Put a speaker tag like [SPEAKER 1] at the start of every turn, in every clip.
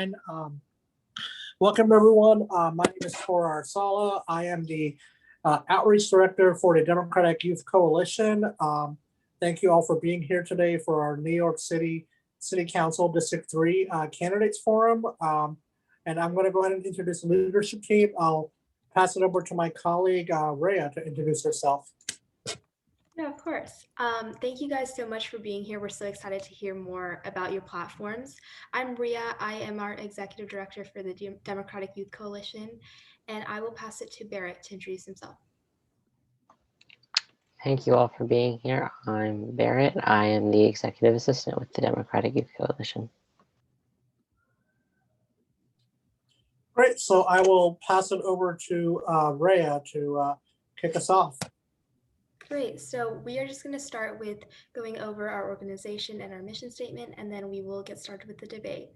[SPEAKER 1] Um, Welcome, everyone. My name is Tora Arsala. I am the Outreach Director for the Democratic Youth Coalition. Thank you all for being here today for our New York City City Council District 3 Candidates Forum. And I'm going to go ahead and introduce the leadership team. I'll pass it over to my colleague, Rhea, to introduce herself.
[SPEAKER 2] Yeah, of course. Thank you guys so much for being here. We're so excited to hear more about your platforms. I'm Rhea. I am our Executive Director for the Democratic Youth Coalition, and I will pass it to Barrett to introduce himself.
[SPEAKER 3] Thank you all for being here. I'm Barrett. I am the Executive Assistant with the Democratic Youth Coalition.
[SPEAKER 1] Great. So I will pass it over to Rhea to kick us off.
[SPEAKER 2] Great. So we are just going to start with going over our organization and our mission statement, and then we will get started with the debate.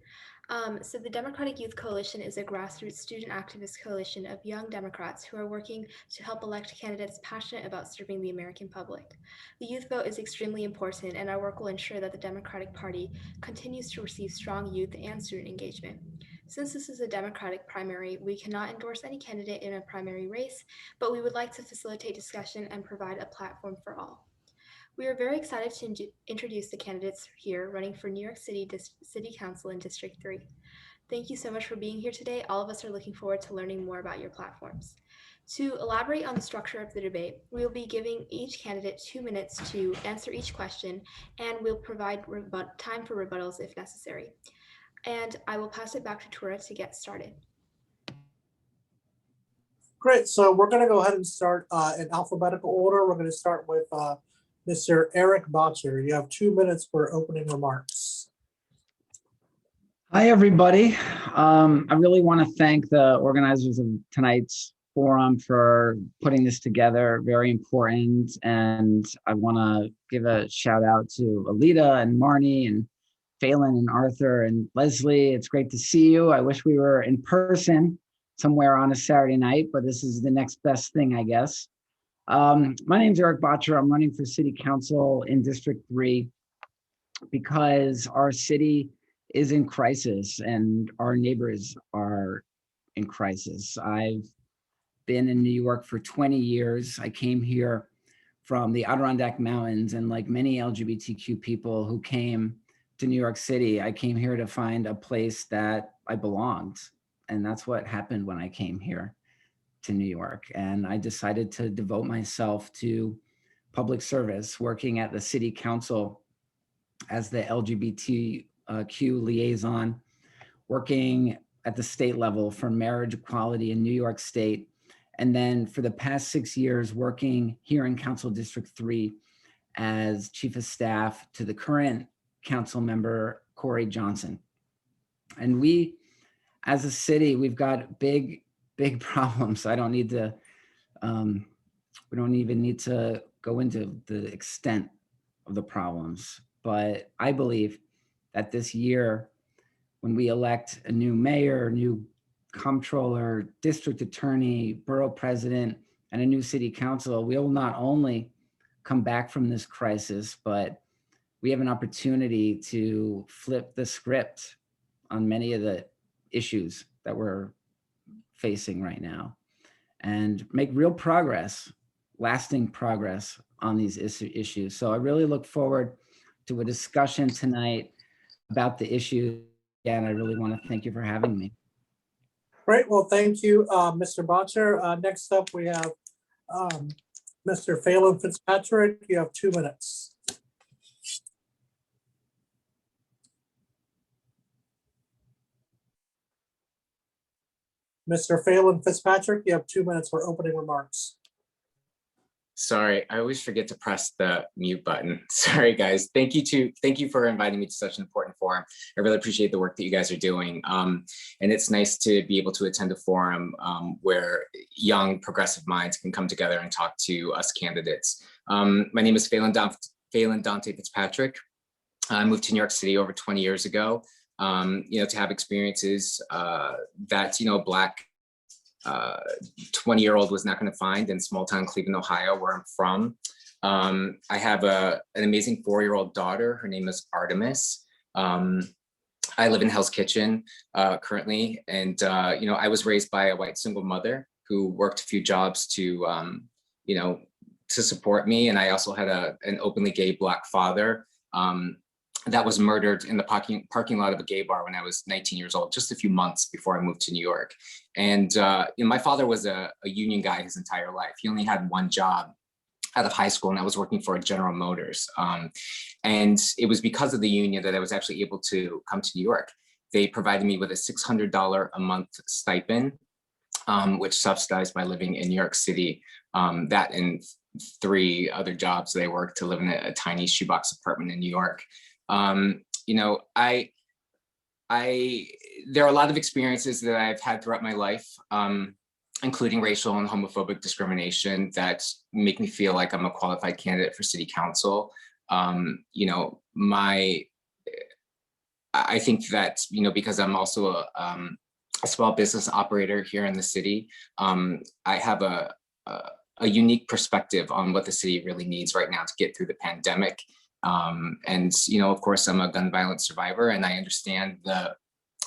[SPEAKER 2] So the Democratic Youth Coalition is a grassroots student activist coalition of young Democrats who are working to help elect candidates passionate about serving the American public. The youth vote is extremely important, and our work will ensure that the Democratic Party continues to receive strong youth and student engagement. Since this is a Democratic primary, we cannot endorse any candidate in a primary race, but we would like to facilitate discussion and provide a platform for all. We are very excited to introduce the candidates here running for New York City City Council in District 3. Thank you so much for being here today. All of us are looking forward to learning more about your platforms. To elaborate on the structure of the debate, we will be giving each candidate 2 minutes to answer each question, and we'll provide time for rebuttals if necessary. And I will pass it back to Tora to get started.
[SPEAKER 1] Great. So we're going to go ahead and start in alphabetical order. We're going to start with Mr. Eric Botcher. You have 2 minutes for opening remarks.
[SPEAKER 4] Hi, everybody. I really want to thank the organizers of tonight's forum for putting this together. Very important. And I want to give a shout out to Alita and Marnie and Phelan and Arthur and Leslie. It's great to see you. I wish we were in person somewhere on a Saturday night, but this is the next best thing, I guess. My name's Eric Botcher. I'm running for City Council in District 3 because our city is in crisis and our neighbors are in crisis. I've been in New York for 20 years. I came here from the Adirondack Mountains, and like many LGBTQ people who came to New York City, I came here to find a place that I belonged. And that's what happened when I came here to New York. And I decided to devote myself to public service, working at the city council as the LGBTQ liaison, working at the state level for marriage equality in New York State. And then for the past 6 years, working here in Council District 3 as chief of staff to the current council member, Corey Johnson. And we, as a city, we've got big problems. I don't need to, we don't even need to go into the extent of the problems. But I believe that this year, when we elect a new mayor, new comptroller, district attorney, borough president, and a new city council, we will not only come back from this crisis, but we have an opportunity to flip the script on many of the issues that we're facing right now and make real progress, lasting progress on these issues. So I really look forward to a discussion tonight about the issue. And I really want to thank you for having me.
[SPEAKER 1] Great. Well, thank you, Mr. Botcher. Next up, we have Mr. Phelan Fitzpatrick. You have 2 minutes. Mr. Phelan Fitzpatrick, you have 2 minutes for opening remarks.
[SPEAKER 5] Sorry, I always forget to press the mute button. Sorry, guys. Thank you for inviting me to such an important forum. I really appreciate the work that you guys are doing. And it's nice to be able to attend a forum where young progressive minds can come together and talk to us candidates. My name is Phelan Dante Fitzpatrick. I moved to New York City over 20 years ago. To have experiences that, Black 20-year-old was not going to find in small town Cleveland, Ohio, where I'm from. I have an amazing 4-year-old daughter. Her name is Artemis. I live in Hell's Kitchen currently, and I was raised by a white single mother who worked a few jobs to to support me, and I also had an openly gay Black father that was murdered in the parking lot of a gay bar when I was 19 years old, just a few months before I moved to New York. And my father was a union guy his entire life. He only had one job out of high school, and I was working for General Motors. And it was because of the union that I was actually able to come to New York. They provided me with a $600 a month stipend, which subsidized my living in New York City. That and 3 other jobs that I worked to live in a tiny shoebox apartment in New York. There are a lot of experiences that I've had throughout my life, including racial and homophobic discrimination, that make me feel like I'm a qualified candidate for city council. I think that, because I'm also a small business operator here in the city, I have a unique perspective on what the city really needs right now to get through the pandemic. And of course, I'm a gun violence survivor, and I understand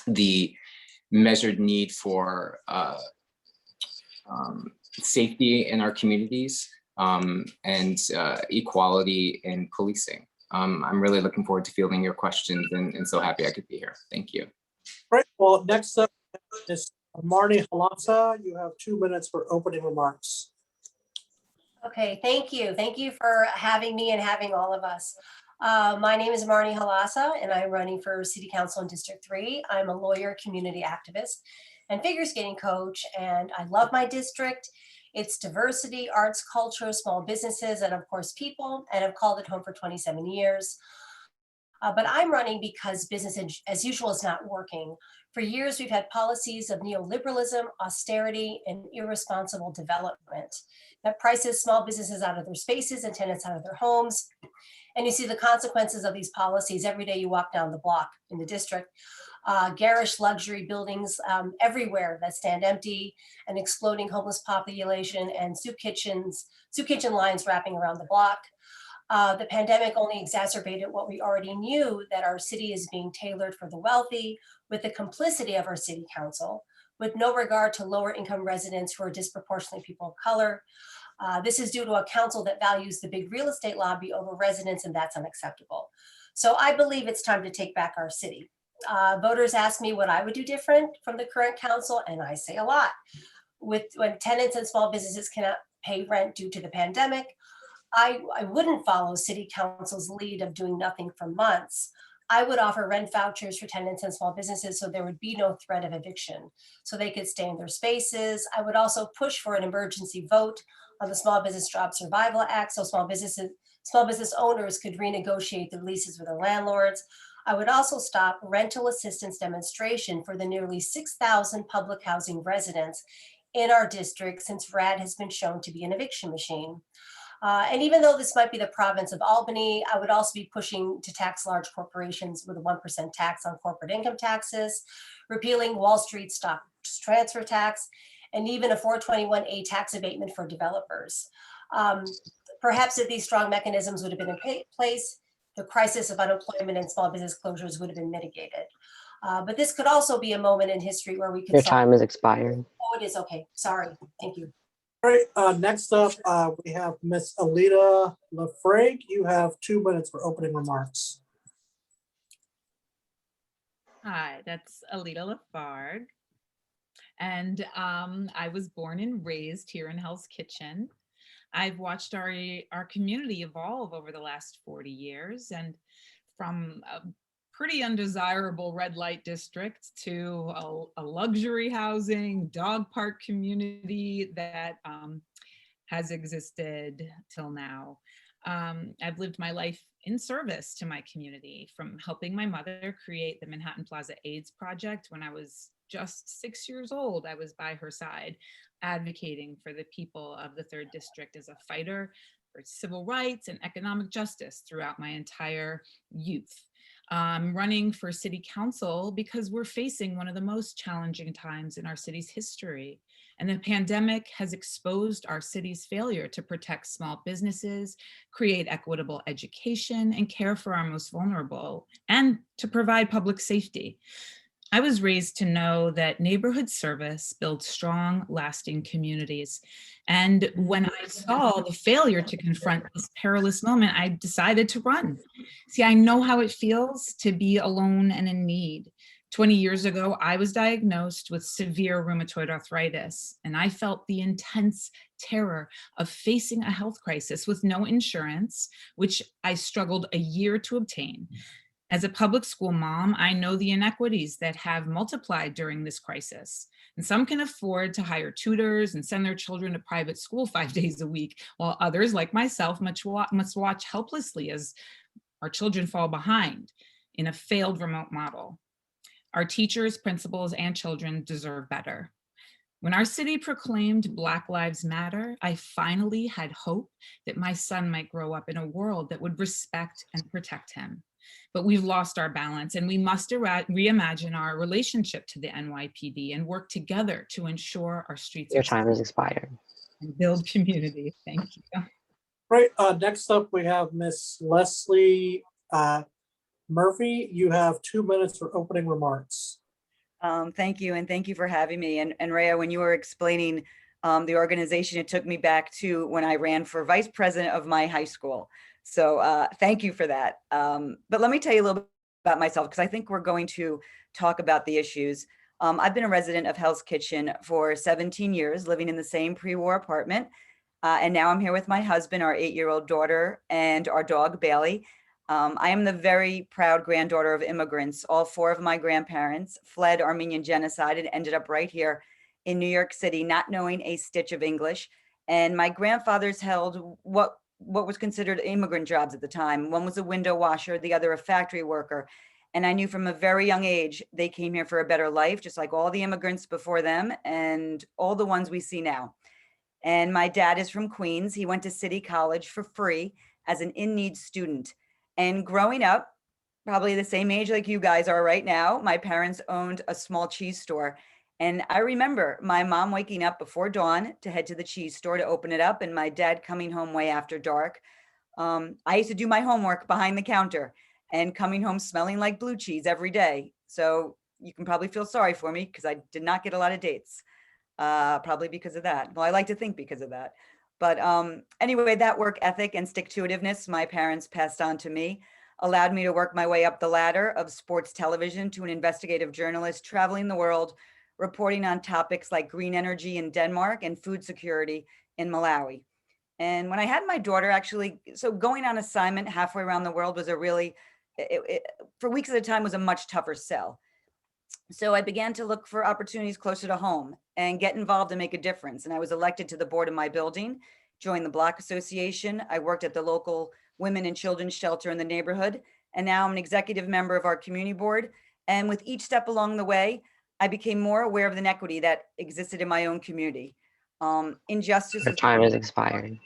[SPEAKER 5] the measured need for safety in our communities, and equality in policing. I'm really looking forward to fielding your questions, and so happy I could be here. Thank you.
[SPEAKER 1] Great. Well, next up is Marnie Halasa. You have 2 minutes for opening remarks.
[SPEAKER 6] Okay, thank you. Thank you for having me and having all of us. My name is Marnie Halasa, and I'm running for City Council in District 3. I'm a lawyer, community activist, and figure skating coach, and I love my district. It's diversity, arts, culture, small businesses, and of course people, and I've called it home for 27 years. But I'm running because business as usual is not working. For years, we've had policies of neoliberalism, austerity, and irresponsible development that prices small businesses out of their spaces and tenants out of their homes. And you see the consequences of these policies every day you walk down the block in the district. Garish luxury buildings everywhere that stand empty, an exploding homeless population, and soup kitchen lines wrapping around the block. The pandemic only exacerbated what we already knew, that our city is being tailored for the wealthy, with the complicity of our city council, with no regard to lower income residents who are disproportionately people of color. This is due to a council that values the big real estate lobby over residents, and that's unacceptable. So I believe it's time to take back our city. Voters ask me what I would do different from the current council, and I say a lot. When tenants and small businesses cannot pay rent due to the pandemic, I wouldn't follow city council's lead of doing nothing for months. I would offer rent vouchers for tenants and small businesses so there would be no threat of eviction, so they could stay in their spaces. I would also push for an emergency vote on the Small Business Job Survival Act, so small business owners could renegotiate their leases with their landlords. I would also stop rental assistance demonstration for the nearly 6,000 public housing residents in our district, since RAD has been shown to be an eviction machine. And even though this might be the province of Albany, I would also be pushing to tax large corporations with a 1% tax on corporate income taxes, repealing Wall Street stock transfer tax, and even a 421A tax abatement for developers. Perhaps if these strong mechanisms would have been in place, the crisis of unemployment and small business closures would have been mitigated. But this could also be a moment in history where we could—
[SPEAKER 3] Your time is expired.
[SPEAKER 6] Oh, it is, okay, sorry, thank you.
[SPEAKER 1] All right, next up, we have Miss Alita Lafranc. You have 2 minutes for opening remarks.
[SPEAKER 7] Hi, that's Alita Lafargue. And I was born and raised here in Hell's Kitchen. I've watched our community evolve over the last 40 years, and from a pretty undesirable red light district to a luxury housing dog park community that has existed till now. I've lived my life in service to my community, from helping my mother create the Manhattan Plaza AIDS Project. When I was just 6 years old, I was by her side, advocating for the people of the 3rd District as a fighter for civil rights and economic justice throughout my entire youth. I'm running for city council because we're facing one of the most challenging times in our city's history. And the pandemic has exposed our city's failure to protect small businesses, create equitable education, and care for our most vulnerable, and to provide public safety. I was raised to know that neighborhood service builds strong, lasting communities. And when I saw the failure to confront this perilous moment, I decided to run. See, I know how it feels to be alone and in need. 20 years ago, I was diagnosed with severe rheumatoid arthritis, and I felt the intense terror of facing a health crisis with no insurance, which I struggled a year to obtain. As a public school mom, I know the inequities that have multiplied during this crisis. And some can afford to hire tutors and send their children to private school 5 days a week, while others, like myself, must watch helplessly as our children fall behind in a failed remote model. Our teachers, principals, and children deserve better. When our city proclaimed Black Lives Matter, I finally had hope that my son might grow up in a world that would respect and protect him. But we've lost our balance, and we must reimagine our relationship to the NYPD and work together to ensure our streets
[SPEAKER 3] Your
[SPEAKER 7] are
[SPEAKER 3] time
[SPEAKER 7] safe
[SPEAKER 3] has expired.
[SPEAKER 7] and build community. Thank you.
[SPEAKER 1] Right, next up, we have Miss Leslie Murphy. You have 2 minutes for opening remarks.
[SPEAKER 8] Thank you, and thank you for having me. And Rhea, when you were explaining the organization, it took me back to when I ran for vice president of my high school. So thank you for that. But let me tell you a little bit about myself, because I think we're going to talk about the issues. I've been a resident of Hell's Kitchen for 17 years, living in the same pre-war apartment. And now I'm here with my husband, our 8-year-old daughter, and our dog, Bailey. I am the very proud granddaughter of immigrants. All 4 of my grandparents fled Armenian genocide and ended up right here in New York City, not knowing a stitch of English. And my grandfathers held what was considered immigrant jobs at the time. One was a window washer, the other a factory worker. And I knew from a very young age, they came here for a better life, just like all the immigrants before them and all the ones we see now. And my dad is from Queens. He went to City College for free as an in-need student. And growing up, probably the same age like you guys are right now, my parents owned a small cheese store. And I remember my mom waking up before dawn to head to the cheese store to open it up, and my dad coming home way after dark. I used to do my homework behind the counter and coming home smelling like blue cheese every day. So you can probably feel sorry for me because I did not get a lot of dates, probably because of that. Well, I like to think because of that. But anyway, that work ethic and stick-to-itiveness my parents passed on to me allowed me to work my way up the ladder of sports television to an investigative journalist traveling the world, reporting on topics like green energy in Denmark and food security in Malawi. And when I had my daughter, actually, so going on assignment halfway around the world was a really, for weeks at a time, was a much tougher sell. So I began to look for opportunities closer to home and get involved and make a difference. And I was elected to the board of my building, joined the Block Association. I worked at the local women and children's shelter in the neighborhood. And now I'm an executive member of our community board. And with each step along the way, I became more aware of the inequity that existed in my own community. Injustice.
[SPEAKER 3] Your time has expired.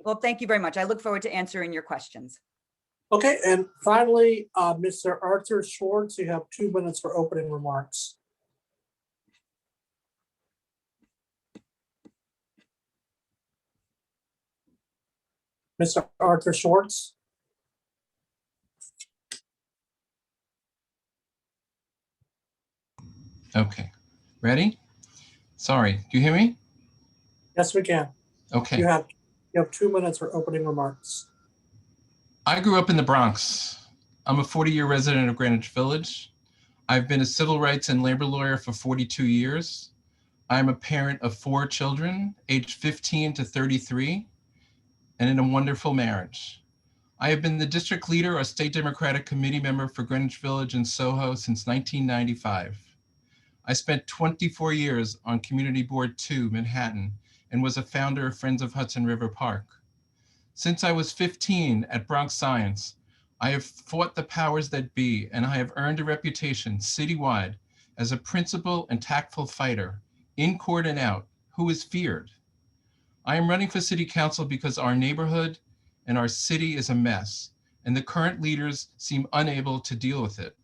[SPEAKER 8] Well, thank you very much. I look forward to answering your questions.
[SPEAKER 1] Okay, and finally, Mr. Arthur Schwartz, you have 2 minutes for opening remarks. Mr. Arthur Schwartz.
[SPEAKER 9] Okay, ready? Sorry, do you hear me?
[SPEAKER 1] Yes, we can.
[SPEAKER 9] Okay.
[SPEAKER 1] You have 2 minutes for opening remarks.
[SPEAKER 9] I grew up in the Bronx. I'm a 40-year resident of Greenwich Village. I've been a civil rights and labor lawyer for 42 years. I'm a parent of 4 children, aged 15 to 33, and in a wonderful marriage. I have been the district leader or state Democratic committee member for Greenwich Village and Soho since 1995. I spent 24 years on Community Board 2, Manhattan, and was a founder of Friends of Hudson River Park. Since I was 15 at Bronx Science, I have fought the powers that be, and I have earned a reputation citywide as a principled and tactful fighter, in court and out, who is feared. I am running for city council because our neighborhood and our city is a mess, and the current leaders seem unable to deal with it.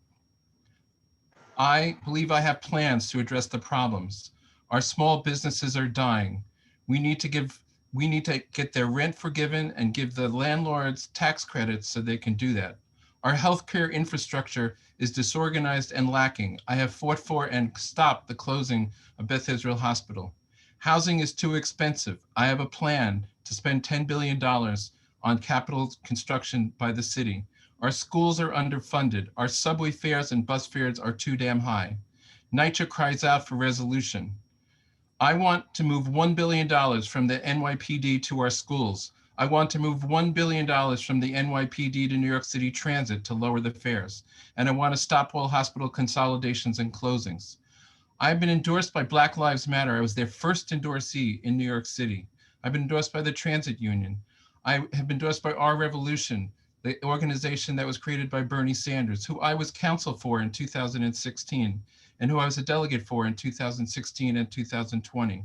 [SPEAKER 9] I believe I have plans to address the problems. Our small businesses are dying. We need to get their rent forgiven and give the landlords tax credits so they can do that. Our healthcare infrastructure is disorganized and lacking. I have fought for and stopped the closing of Beth Israel Hospital. Housing is too expensive. I have a plan to spend $10 billion on capital construction by the city. Our schools are underfunded. Our subway fares and bus fares are too damn high. NYCHA cries out for resolution. I want to move $1 billion from the NYPD to our schools. I want to move $1 billion from the NYPD to New York City Transit to lower the fares. And I want to stop all hospital consolidations and closings. I've been endorsed by Black Lives Matter. I was their first endorsee in New York City. I've been endorsed by the Transit Union. I have been endorsed by Our Revolution, the organization that was created by Bernie Sanders, who I was counsel for in 2016, and who I was a delegate for in 2016 and 2020.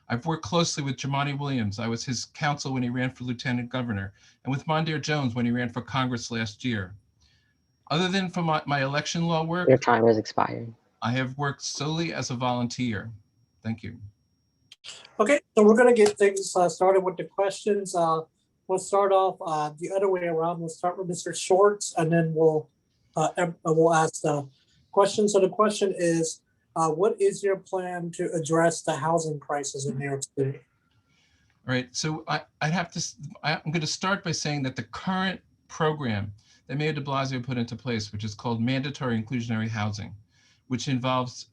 [SPEAKER 9] I've worked closely with Jumaane Williams. I was his counsel when he ran for lieutenant governor, and with Mondaire Jones when he ran for Congress last year. Other than for my election law work,
[SPEAKER 3] Your time has expired.
[SPEAKER 9] I have worked solely as a volunteer. Thank you.
[SPEAKER 1] Okay, so we're gonna get things started with the questions. We'll start off the other way around. We'll start with Mr. Schwartz, and then we'll ask the question. So the question is, what is your plan to address the housing crisis in New York City?
[SPEAKER 9] All right, so I'm going to start by saying that the current program that Mayor de Blasio put into place, which is called mandatory inclusionary housing, which involves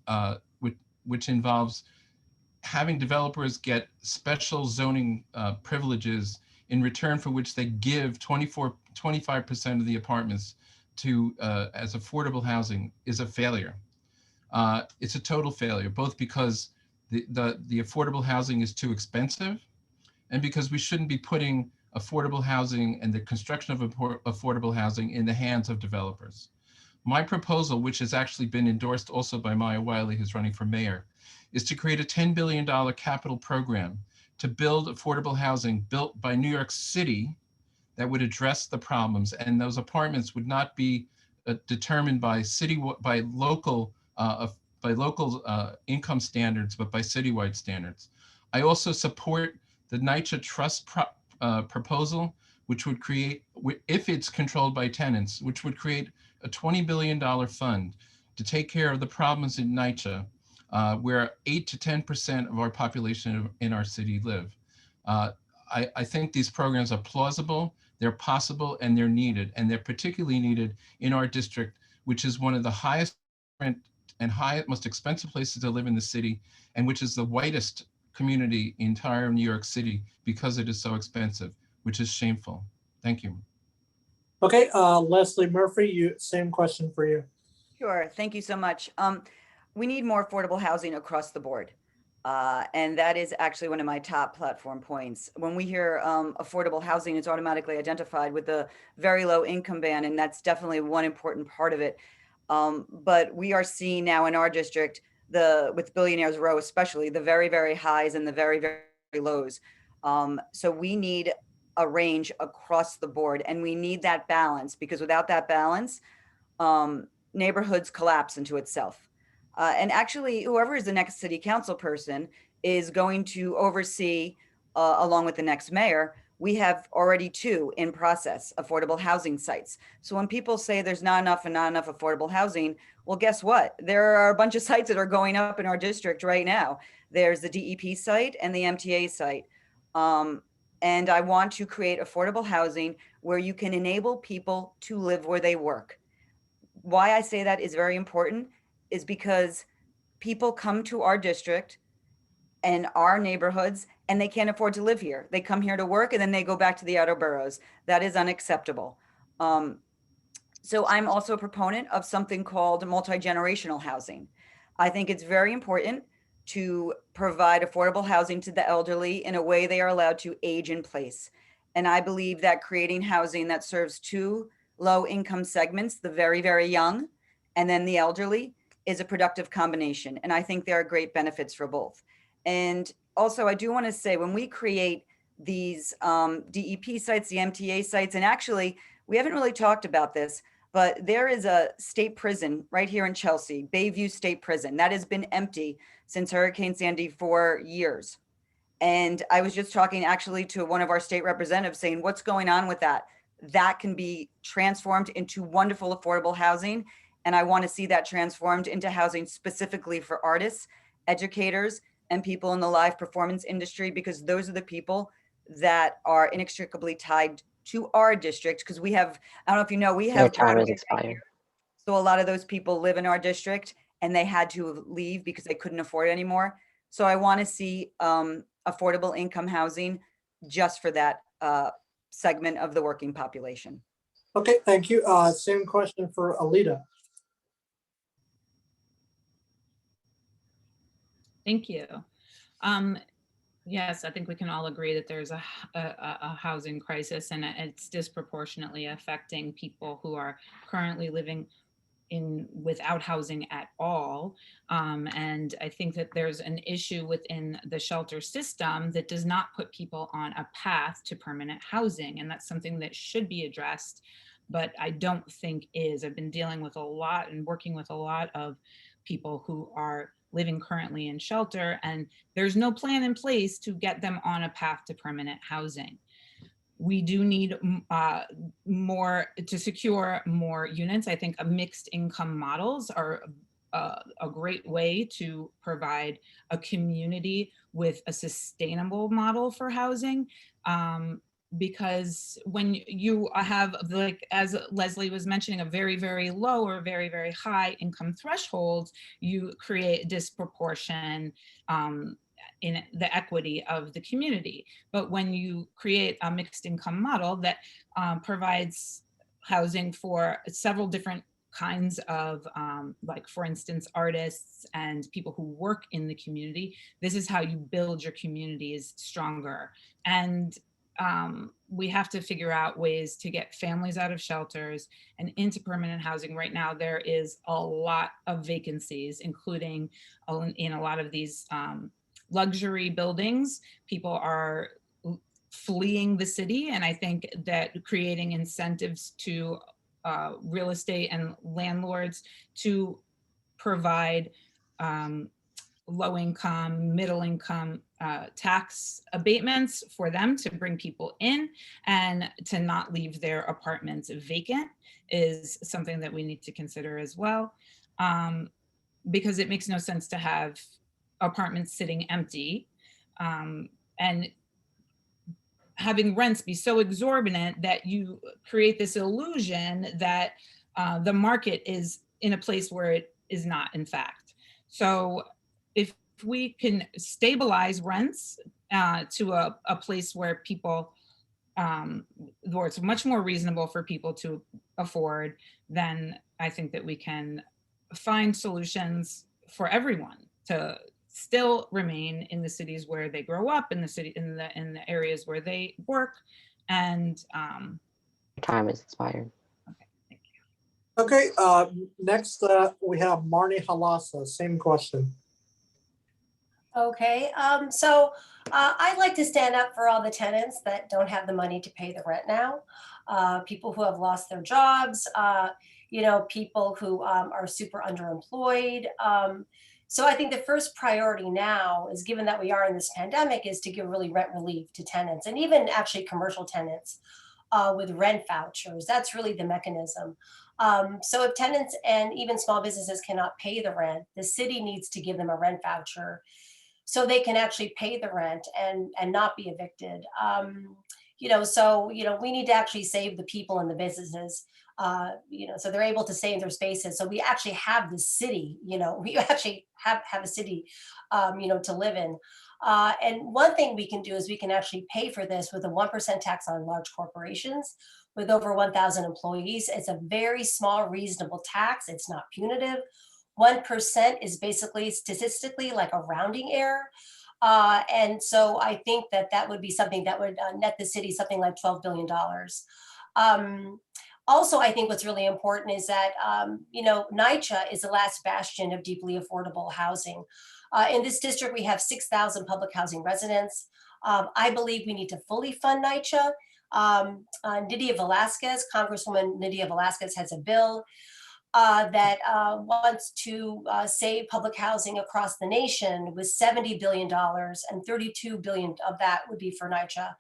[SPEAKER 9] having developers get special zoning privileges in return for which they give 25% of the apartments to as affordable housing, is a failure. It's a total failure, both because the affordable housing is too expensive, and because we shouldn't be putting affordable housing and the construction of affordable housing in the hands of developers. My proposal, which has actually been endorsed also by Maya Wiley, who's running for mayor, is to create a $10 billion capital program to build affordable housing built by New York City that would address the problems, and those apartments would not be determined by local income standards, but by citywide standards. I also support the NYCHA trust proposal, which would create, if it's controlled by tenants, which would create a $20 billion fund to take care of the problems in NYCHA, where 8 to 10% of our population in our city live. I think these programs are plausible, they're possible, and they're needed. And they're particularly needed in our district, which is one of the highest rent and most expensive places to live in the city, and which is the whitest community in entire New York City because it is so expensive, which is shameful. Thank you.
[SPEAKER 1] Okay, Leslie Murphy, same question for you.
[SPEAKER 8] Sure, thank you so much. We need more affordable housing across the board. And that is actually one of my top platform points. When we hear affordable housing, it's automatically identified with the very low income band, and that's definitely one important part of it. But we are seeing now in our district, with Billionaires Row especially, the very, very highs and the very, very lows. So we need a range across the board, and we need that balance, because without that balance, neighborhoods collapse into itself. And actually, whoever is the next city council person is going to oversee, along with the next mayor, we have already 2 in process, affordable housing sites. So when people say there's not enough affordable housing, well, guess what? There are a bunch of sites that are going up in our district right now. There's the DEP site and the MTA site. And I want to create affordable housing where you can enable people to live where they work. Why I say that is very important is because people come to our district and our neighborhoods and they can't afford to live here. They come here to work and then they go back to the outer boroughs. That is unacceptable. So I'm also a proponent of something called multi-generational housing. I think it's very important to provide affordable housing to the elderly in a way they are allowed to age in place. And I believe that creating housing that serves 2 low income segments, the very, very young, and then the elderly, is a productive combination. And I think there are great benefits for both. And also, I do want to say when we create these DEP sites, the MTA sites, and actually, we haven't really talked about this, but there is a state prison right here in Chelsea, Bayview State Prison, that has been empty since Hurricane Sandy for years. And I was just talking actually to one of our state representatives saying, what's going on with that? That can be transformed into wonderful affordable housing. And I want to see that transformed into housing specifically for artists, educators, and people in the live performance industry, because those are the people that are inextricably tied to our district. Because we have, I don't know if you know, we
[SPEAKER 3] Your
[SPEAKER 8] have
[SPEAKER 3] time has
[SPEAKER 8] Broadway.
[SPEAKER 3] expired.
[SPEAKER 8] So a lot of those people live in our district and they had to leave because they couldn't afford it anymore. So I want to see affordable income housing just for that segment of the working population.
[SPEAKER 1] Okay, thank you. Same question for Alita.
[SPEAKER 7] Thank you. Yes, I think we can all agree that there's a housing crisis, and it's disproportionately affecting people who are currently living without housing at all. And I think that there's an issue within the shelter system that does not put people on a path to permanent housing. And that's something that should be addressed, but I don't think is. I've been dealing with a lot and working with a lot of people who are living currently in shelter, and there's no plan in place to get them on a path to permanent housing. We do need more to secure more units. I think mixed income models are a great way to provide a community with a sustainable model for housing. Because when you have, like, as Leslie was mentioning, a very, very low or very, very high income threshold, you create disproportion in the equity of the community. But when you create a mixed income model that provides housing for several different kinds of, like, for instance, artists and people who work in the community, this is how you build your communities stronger. And we have to figure out ways to get families out of shelters and into permanent housing. Right now, there is a lot of vacancies, including in a lot of these luxury buildings. People are fleeing the city, and I think that creating incentives to real estate and landlords to provide low income, middle income tax abatements for them to bring people in and to not leave their apartments vacant is something that we need to consider as well. Because it makes no sense to have apartments sitting empty and having rents be so exorbitant that you create this illusion that the market is in a place where it is not, in fact. So if we can stabilize rents to a place where people, where it's much more reasonable for people to afford, then I think that we can find solutions for everyone to still remain in the cities where they grow up, in the areas where they work, and
[SPEAKER 3] Time has expired.
[SPEAKER 7] okay, thank you.
[SPEAKER 1] Okay, next we have Marnie Halassa, same question.
[SPEAKER 6] Okay, so I'd like to stand up for all the tenants that don't have the money to pay the rent now, people who have lost their jobs, you know, people who are super underemployed. So I think the first priority now is, given that we are in this pandemic, is to give really rent relief to tenants, and even actually commercial tenants with rent vouchers. That's really the mechanism. So if tenants and even small businesses cannot pay the rent, the city needs to give them a rent voucher so they can actually pay the rent and not be evicted. You know, so, you know, we need to actually save the people and the businesses, you know, so they're able to stay in their spaces. So we actually have the city, you know, we actually have a city, you know, to live in. And one thing we can do is we can actually pay for this with a 1% tax on large corporations with over 1,000 employees. It's a very small, reasonable tax. It's not punitive. 1% is basically statistically like a rounding error. And so I think that that would be something that would net the city something like $12 billion. Also, I think what's really important is that, NYCHA is the last bastion of deeply affordable housing. In this district, we have 6,000 public housing residents. I believe we need to fully fund NYCHA. Nydia Velasquez, Congresswoman Nydia Velasquez has a bill that wants to save public housing across the nation with $70 billion, and $32 billion of that would be for NYCHA.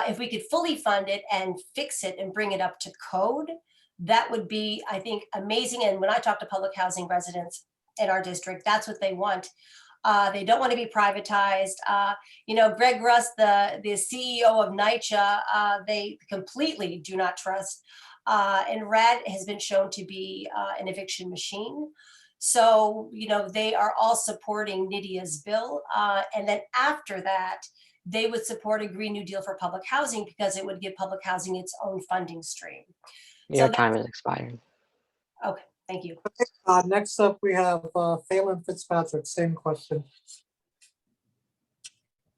[SPEAKER 6] If we could fully fund it and fix it and bring it up to code, that would be, I think, amazing. And when I talk to public housing residents in our district, that's what they want. They don't want to be privatized. Greg Russ, the CEO of NYCHA, they completely do not trust. And RAD has been shown to be an eviction machine. So, they are all supporting Nydia's bill. And then after that, they would support a Green New Deal for public housing because it would give public housing its own funding stream.
[SPEAKER 3] Your time has expired.
[SPEAKER 6] Okay, thank you.
[SPEAKER 1] Next up, we have Phelan Fitzpatrick, same question.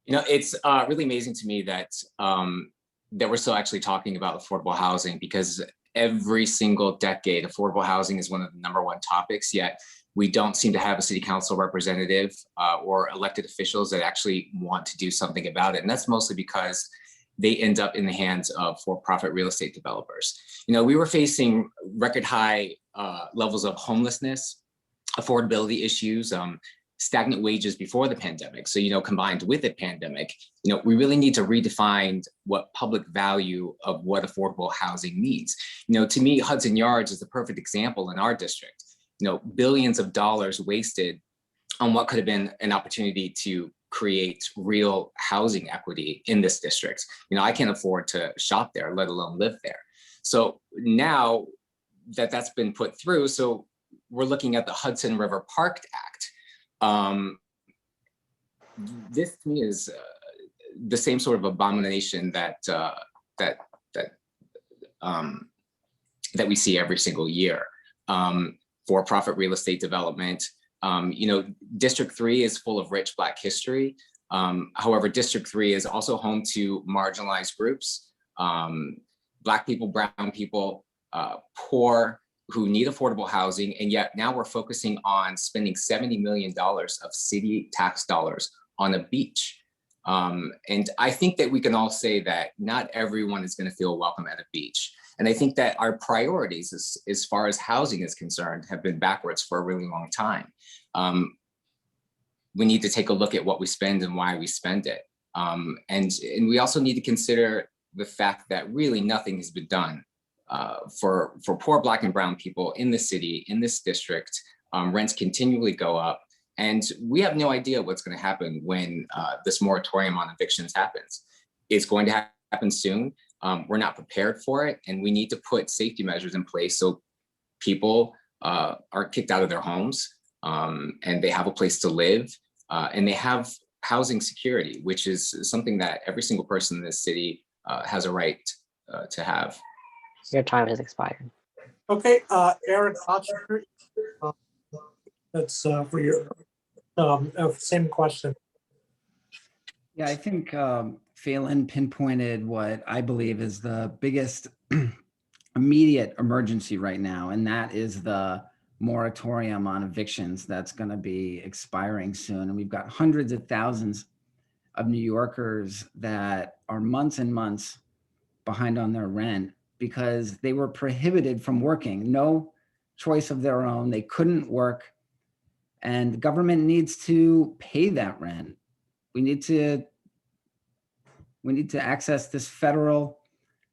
[SPEAKER 5] It's really amazing to me that that we're still actually talking about affordable housing, because every single decade, affordable housing is one of the #1 topics, yet we don't seem to have a city council representative or elected officials that actually want to do something about it. And that's mostly because they end up in the hands of for-profit real estate developers. We were facing record high levels of homelessness, affordability issues, stagnant wages before the pandemic. So, combined with the pandemic, we really need to redefine what public value of what affordable housing means. To me, Hudson Yards is the perfect example in our district. Billions of dollars wasted on what could have been an opportunity to create real housing equity in this district. I can't afford to shop there, let alone live there. So now that that's been put through, so we're looking at the Hudson River Park Act. This to me is the same sort of abomination that we see every single year. For-profit real estate development. District 3 is full of rich Black history. However, District 3 is also home to marginalized groups, Black people, brown people, poor, who need affordable housing. And yet now we're focusing on spending $70 million of city tax dollars on a beach. And I think that we can all say that not everyone is going to feel welcome at a beach. And I think that our priorities as far as housing is concerned have been backwards for a really long time. We need to take a look at what we spend and why we spend it. And we also need to consider the fact that really nothing has been done for poor Black and brown people in the city, in this district. Rents continually go up. And we have no idea what's going to happen when this moratorium on evictions happens. It's going to happen soon. We're not prepared for it, and we need to put safety measures in place so people aren't kicked out of their homes, and they have a place to live, and they have housing security, which is something that every single person in this city has a right to have.
[SPEAKER 3] Your time has expired.
[SPEAKER 1] Okay, Aaron Botcher, that's for your same question.
[SPEAKER 4] Yeah, I think Phelan pinpointed what I believe is the biggest immediate emergency right now, and that is the moratorium on evictions that's going to be expiring soon. And we've got hundreds of thousands of New Yorkers that are months and months behind on their rent because they were prohibited from working, no choice of their own. They couldn't work, and the government needs to pay that rent. We need to access this federal,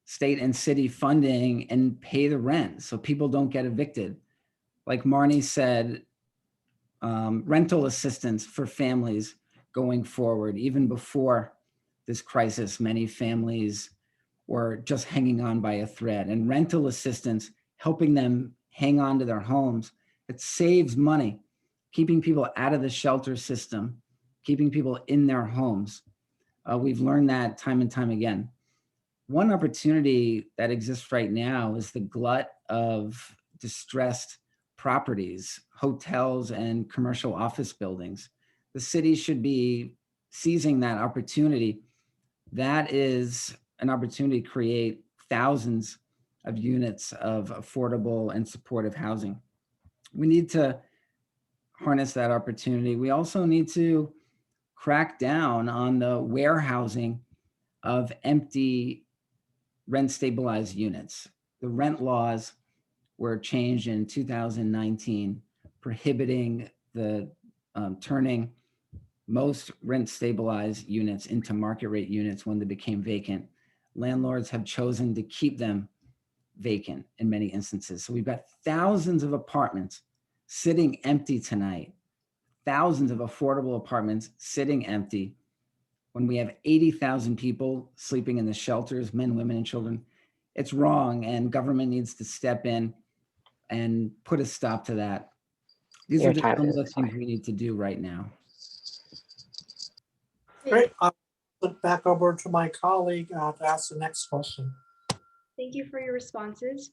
[SPEAKER 4] state, and city funding and pay the rent so people don't get evicted. Like Marnie said, rental assistance for families going forward. Even before this crisis, many families were just hanging on by a thread, and rental assistance helping them hang on to their homes. It saves money, keeping people out of the shelter system, keeping people in their homes. We've learned that time and time again. One opportunity that exists right now is the glut of distressed properties, hotels, and commercial office buildings. The city should be seizing that opportunity. That is an opportunity to create thousands of units of affordable and supportive housing. We need to harness that opportunity. We also need to crack down on the warehousing of empty rent stabilized units. The rent laws were changed in 2019, prohibiting the turning most rent stabilized units into market rate units when they became vacant. Landlords have chosen to keep them vacant in many instances. So we've got thousands of apartments sitting empty tonight, thousands of affordable apartments sitting empty when we have 80,000 people sleeping in the shelters, men, women, and children. It's wrong, and government needs to step in and put a stop to that. These
[SPEAKER 3] Your
[SPEAKER 4] are just
[SPEAKER 3] time
[SPEAKER 4] some of
[SPEAKER 3] has
[SPEAKER 4] the things
[SPEAKER 3] expired.
[SPEAKER 4] we need to do right now.
[SPEAKER 1] Great. I'll look back over to my colleague to ask the next question.
[SPEAKER 2] Thank you for your responses.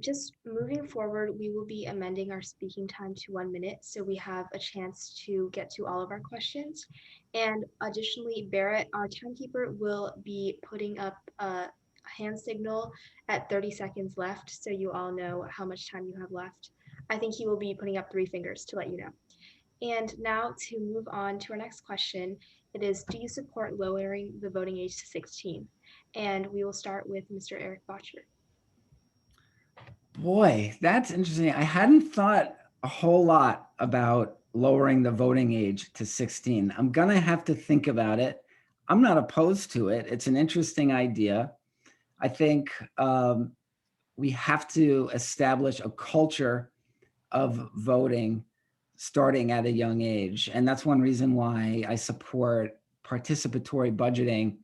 [SPEAKER 2] Just moving forward, we will be amending our speaking time to 1 minute, so we have a chance to get to all of our questions. And additionally, Barrett, our timekeeper, will be putting up a hand signal at 30 seconds left, so you all know how much time you have left. I think he will be putting up 3 fingers to let you know. And now to move on to our next question, it is, do you support lowering the voting age to 16? And we will start with Mr. Eric Botcher.
[SPEAKER 4] Boy, that's interesting. I hadn't thought a whole lot about lowering the voting age to 16. I'm gonna have to think about it. I'm not opposed to it. It's an interesting idea. I think we have to establish a culture of voting starting at a young age. And that's one reason why I support participatory budgeting.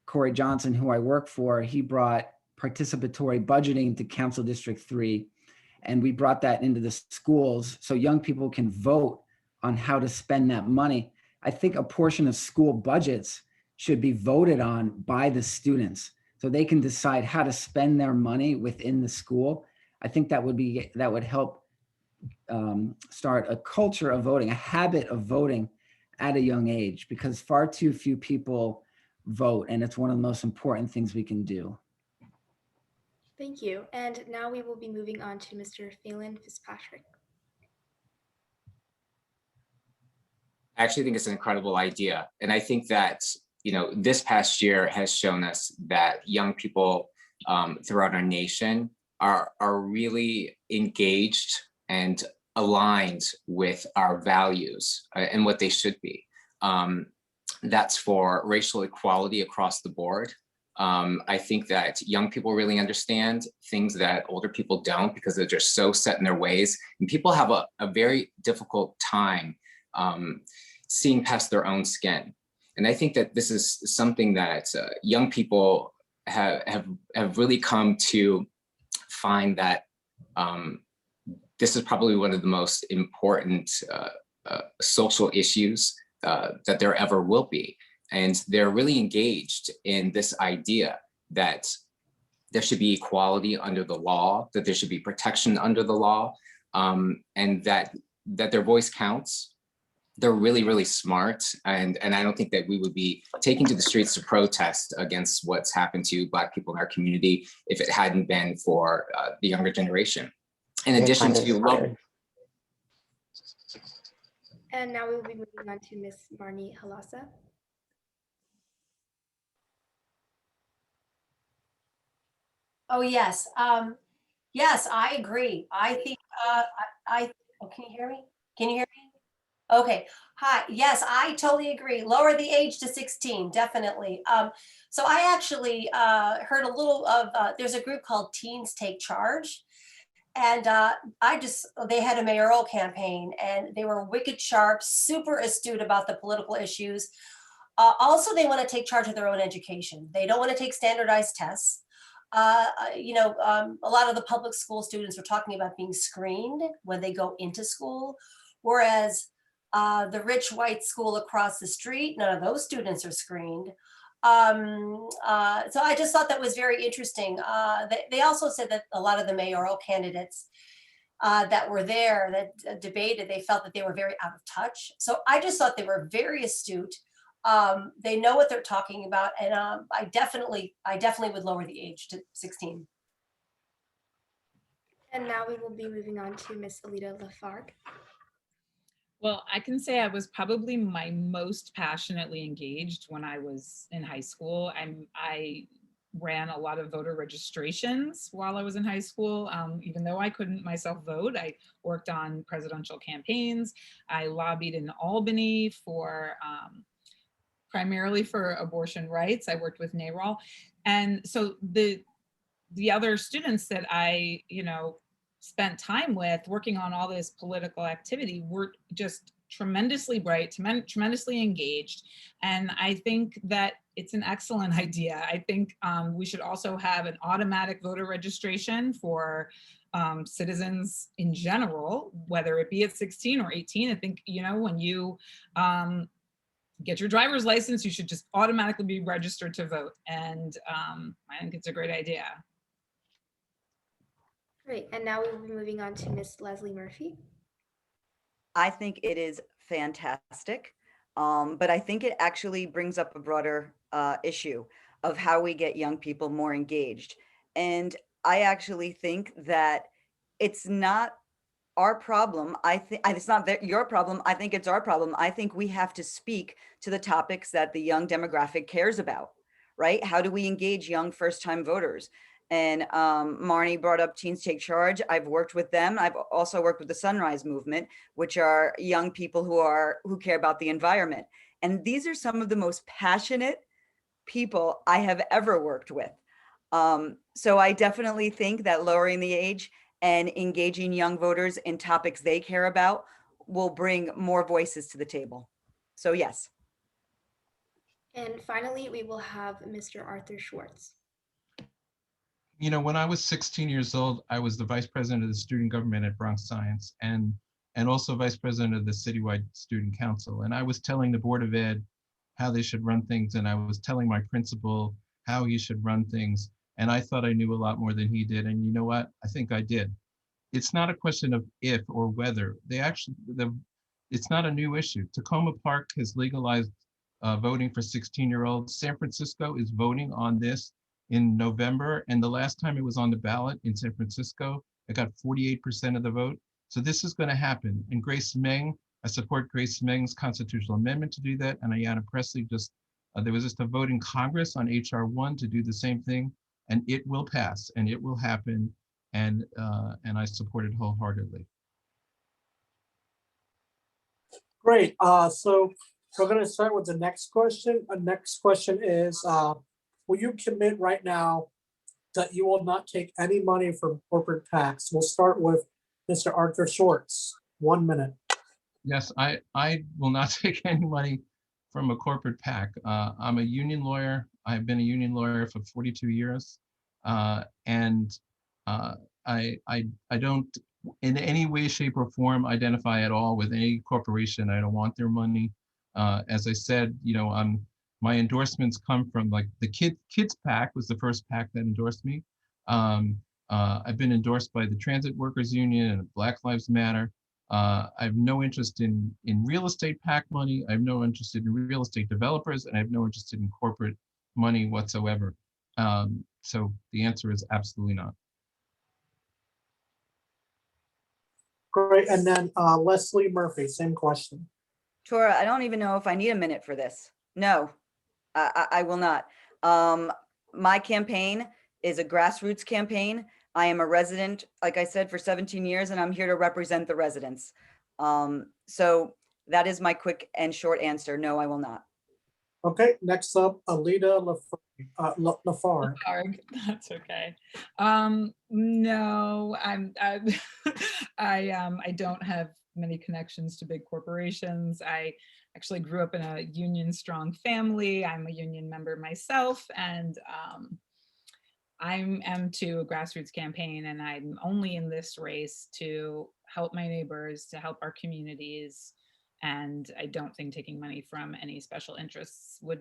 [SPEAKER 4] Corey Johnson, who I work for, he brought participatory budgeting to Council District 3. And we brought that into the schools so young people can vote on how to spend that money. I think a portion of school budgets should be voted on by the students so they can decide how to spend their money within the school. I think that would help start a culture of voting, a habit of voting at a young age, because far too few people vote, and it's one of the most important things we can do.
[SPEAKER 2] Thank you. And now we will be moving on to Mr. Phelan Fitzpatrick.
[SPEAKER 5] I actually think it's an incredible idea. And I think that, you know, this past year has shown us that young people throughout our nation are really engaged and aligned with our values and what they should be. That's for racial equality across the board. I think that young people really understand things that older people don't because they're just so set in their ways. And people have a very difficult time seeing past their own skin. And I think that this is something that young people have really come to find that this is probably one of the most important social issues that there ever will be. And they're really engaged in this idea that there should be equality under the law, that there should be protection under the law, and that their voice counts. They're really, really smart. And I don't think that we would be taking to the streets to protest against what's happened to Black people in our community if it hadn't been for the younger generation. In addition to
[SPEAKER 2] And now we will be moving on to Ms. Marnie Halassa.
[SPEAKER 6] Oh, yes. Yes, I agree. I think, oh, can you hear me? Can you hear me? Okay. Hi. Yes, I totally agree. Lower the age to 16, definitely. So I actually heard a little of, there's a group called Teens Take Charge. And they had a mayoral campaign and they were wicked sharp, super astute about the political issues. Also, they want to take charge of their own education. They don't want to take standardized tests. A lot of the public school students were talking about being screened when they go into school, whereas the rich white school across the street, none of those students are screened. So I just thought that was very interesting. They also said that a lot of the mayoral candidates that were there that debated, they felt that they were very out of touch. So I just thought they were very astute. They know what they're talking about, and I definitely would lower the age to 16.
[SPEAKER 2] And now we will be moving on to Miss Alita Lafargue.
[SPEAKER 7] Well, I can say I was probably my most passionately engaged when I was in high school. I ran a lot of voter registrations while I was in high school. Even though I couldn't myself vote, I worked on presidential campaigns. I lobbied in Albany for primarily for abortion rights. I worked with NARAL. And so the other students that I, spent time with working on all this political activity were just tremendously bright, tremendously engaged. And I think that it's an excellent idea. I think we should also have an automatic voter registration for citizens in general, whether it be at 16 or 18. I think, when you get your driver's license, you should just automatically be registered to vote. And I think it's a great idea.
[SPEAKER 2] Great, and now we will be moving on to Miss Leslie Murphy.
[SPEAKER 8] I think it is fantastic, but I think it actually brings up a broader issue of how we get young people more engaged. And I actually think that it's not our problem. I think it's not your problem. I think it's our problem. I think we have to speak to the topics that the young demographic cares about, right? How do we engage young first-time voters? And Marnie brought up Teens Take Charge. I've worked with them. I've also worked with the Sunrise Movement, which are young people who care about the environment. And these are some of the most passionate people I have ever worked with. So I definitely think that lowering the age and engaging young voters in topics they care about will bring more voices to the table. So yes.
[SPEAKER 2] And finally, we will have Mr. Arthur Schwartz.
[SPEAKER 9] When I was 16 years old, I was the vice president of the student government at Bronx Science and also vice president of the citywide student council. And I was telling the Board of Ed how they should run things. And I was telling my principal how he should run things. And I thought I knew a lot more than he did. And you know what? I think I did. It's not a question of if or whether. It's not a new issue. Tacoma Park has legalized voting for 16-year-olds. San Francisco is voting on this in November. And the last time it was on the ballot in San Francisco, it got 48% of the vote. So this is going to happen. And Grace Meng, I support Grace Meng's constitutional amendment to do that. And Ayanna Pressley there was just a vote in Congress on HR 1 to do the same thing. And it will pass and it will happen. And I support it wholeheartedly.
[SPEAKER 1] Great. So we're going to start with the next question. The next question is, will you commit right now that you will not take any money from corporate PACs? We'll start with Mr. Arthur Schwartz. 1 minute.
[SPEAKER 9] Yes, I will not take any money from a corporate PAC. I'm a union lawyer. I've been a union lawyer for 42 years. And I don't in any way, shape, or form identify at all with any corporation. I don't want their money. As I said, my endorsements come from like the Kids PAC was the first PAC that endorsed me. I've been endorsed by the Transit Workers Union and Black Lives Matter. I have no interest in real estate PAC money. I have no interest in real estate developers, and I have no interest in corporate money whatsoever. So the answer is absolutely not.
[SPEAKER 1] Great. And then Leslie Murphy, same question.
[SPEAKER 8] Tora, I don't even know if I need a minute for this. No, I will not. My campaign is a grassroots campaign. I am a resident, like I said, for 17 years, and I'm here to represent the residents. So that is my quick and short answer. No, I will not.
[SPEAKER 1] Okay, next up, Alita Lafargue.
[SPEAKER 7] That's okay. No, I don't have many connections to big corporations. I actually grew up in a union strong family. I'm a union member myself, and I'm to a grassroots campaign, and I'm only in this race to help my neighbors, to help our communities. And I don't think taking money from any special interests would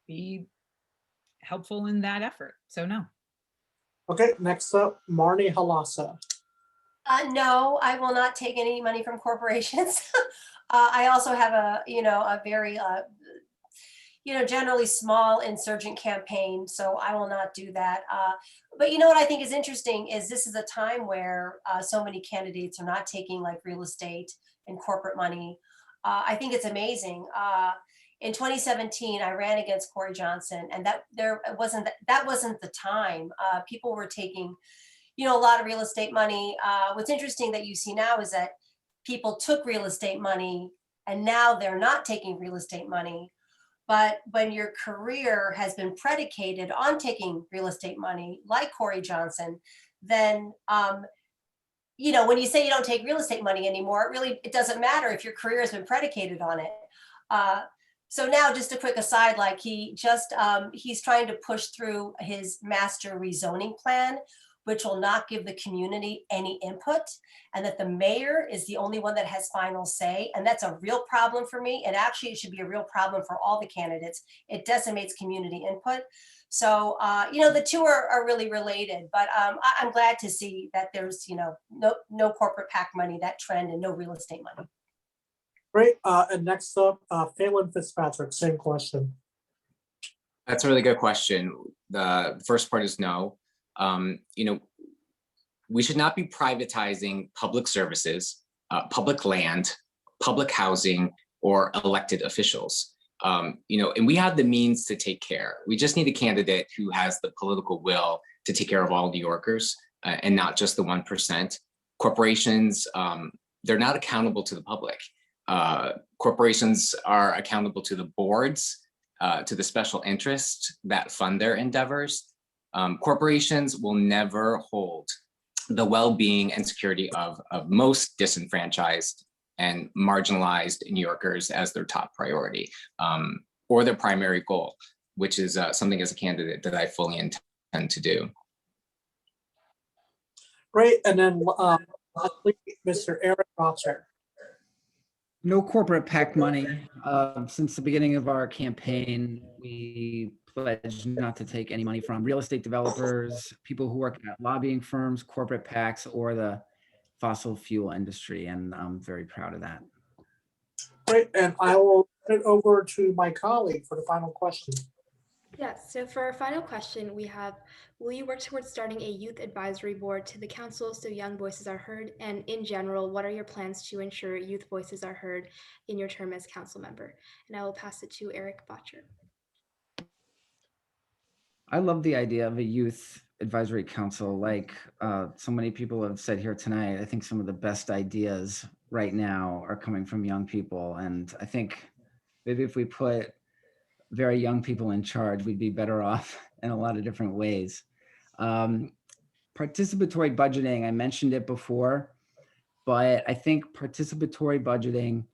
[SPEAKER 7] be helpful in that effort. So no.
[SPEAKER 1] Okay, next up, Marnie Halassa.
[SPEAKER 6] No, I will not take any money from corporations. I also have a very generally small insurgent campaign, so I will not do that. But you know what I think is interesting is this is a time where so many candidates are not taking like real estate and corporate money. I think it's amazing. In 2017, I ran against Corey Johnson, and that wasn't the time. People were taking, a lot of real estate money. What's interesting that you see now is that people took real estate money, and now they're not taking real estate money. But when your career has been predicated on taking real estate money, like Corey Johnson, then when you say you don't take real estate money anymore, it doesn't matter if your career has been predicated on it. So now, just a quick aside, like he's trying to push through his master rezoning plan, which will not give the community any input, and that the mayor is the only one that has final say. And that's a real problem for me. And actually, it should be a real problem for all the candidates. It decimates community input. So, the two are really related, but I'm glad to see that there's, no corporate PAC money, that trend, and no real estate money.
[SPEAKER 1] Great. And next up, Phelan Fitzpatrick, same question.
[SPEAKER 5] That's a really good question. The first part is no. We should not be privatizing public services, public land, public housing, or elected officials. And we have the means to take care. We just need a candidate who has the political will to take care of all New Yorkers and not just the 1%. Corporations, they're not accountable to the public. Corporations are accountable to the boards, to the special interests that fund their endeavors. Corporations will never hold the well-being and security of most disenfranchised and marginalized New Yorkers as their top priority, or their primary goal, which is something as a candidate that I fully intend to do.
[SPEAKER 1] Great. And then Mr. Eric Botcher.
[SPEAKER 4] No corporate PAC money. Since the beginning of our campaign, we pledged not to take any money from real estate developers, people who work at lobbying firms, corporate PACs, or the fossil fuel industry, and I'm very proud of that.
[SPEAKER 1] Great, and I will turn it over to my colleague for the final question.
[SPEAKER 2] Yes, so for our final question, we have, will you work towards starting a youth advisory board to the council so young voices are heard? And in general, what are your plans to ensure youth voices are heard in your term as council member? And I will pass it to Eric Botcher.
[SPEAKER 4] I love the idea of a youth advisory council. Like so many people have said here tonight, I think some of the best ideas right now are coming from young people. And I think maybe if we put very young people in charge, we'd be better off in a lot of different ways. Participatory budgeting, I mentioned it before, but I think participatory budgeting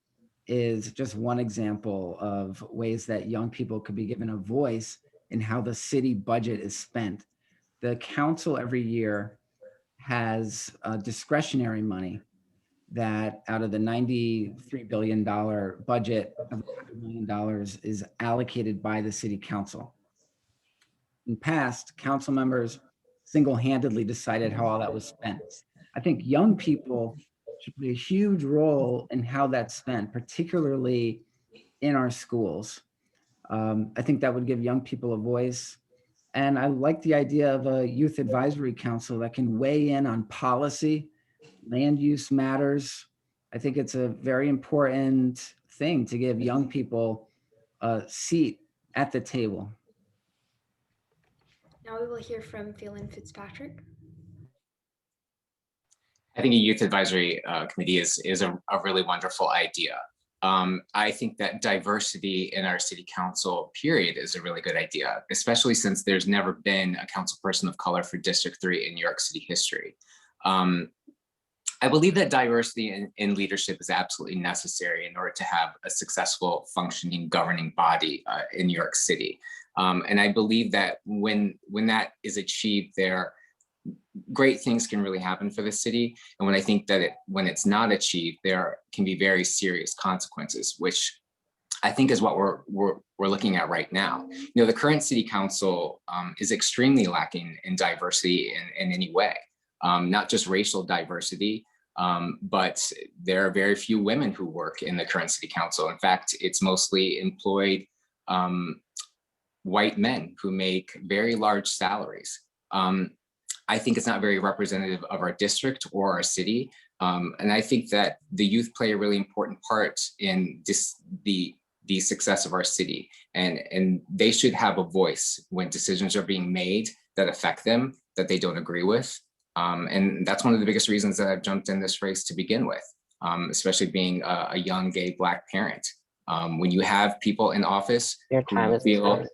[SPEAKER 4] is just one example of ways that young people could be given a voice in how the city budget is spent. The council every year has discretionary money that out of the $93 billion budget, $100 million is allocated by the city council. In past, council members single-handedly decided how all that was spent. I think young people should play a huge role in how that's spent, particularly in our schools. I think that would give young people a voice. And I like the idea of a youth advisory council that can weigh in on policy. Land use matters. I think it's a very important thing to give young people a seat at the table.
[SPEAKER 2] Now we will hear from Phelan Fitzpatrick.
[SPEAKER 5] I think a youth advisory committee is a really wonderful idea. I think that diversity in our city council period is a really good idea, especially since there's never been a council person of color for District 3 in New York City history. I believe that diversity in leadership is absolutely necessary in order to have a successful functioning governing body in New York City. And I believe that when that is achieved, great things can really happen for the city. And when I think that when it's not achieved, there can be very serious consequences, which I think is what we're looking at right now. The current city council is extremely lacking in diversity in any way, not just racial diversity, but there are very few women who work in the current city council. In fact, it's mostly employed white men who make very large salaries. I think it's not very representative of our district or our city. And I think that the youth play a really important part in the success of our city. And they should have a voice when decisions are being made that affect them, that they don't agree with. And that's one of the biggest reasons that I've jumped in this race to begin with, especially being a young gay Black parent. When you have people in office
[SPEAKER 3] Your time
[SPEAKER 5] who
[SPEAKER 3] is
[SPEAKER 5] feel
[SPEAKER 3] expired.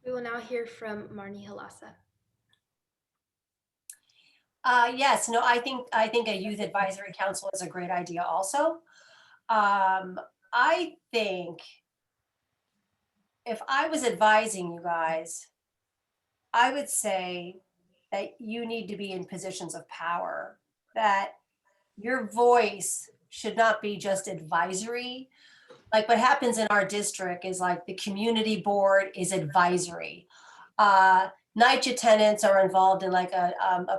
[SPEAKER 2] We will now hear from Marnie Halassa.
[SPEAKER 6] Yes, no, I think a youth advisory council is a great idea also. I think if I was advising you guys, I would say that you need to be in positions of power, that your voice should not be just advisory. Like what happens in our district is like the community board is advisory. NYCHA tenants are involved in like a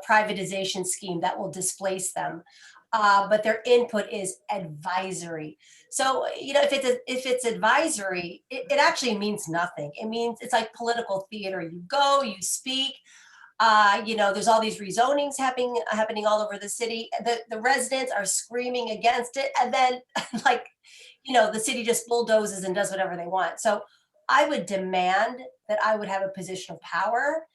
[SPEAKER 6] privatization scheme that will displace them. But their input is advisory. So, you know, if it's advisory, it actually means nothing. It means it's like political theater. You go, you speak, you know, there's all these rezonings happening all over the city. The residents are screaming against it. And then like, you know, the city just bulldozes and does whatever they want. So I would demand that I would have a position of power,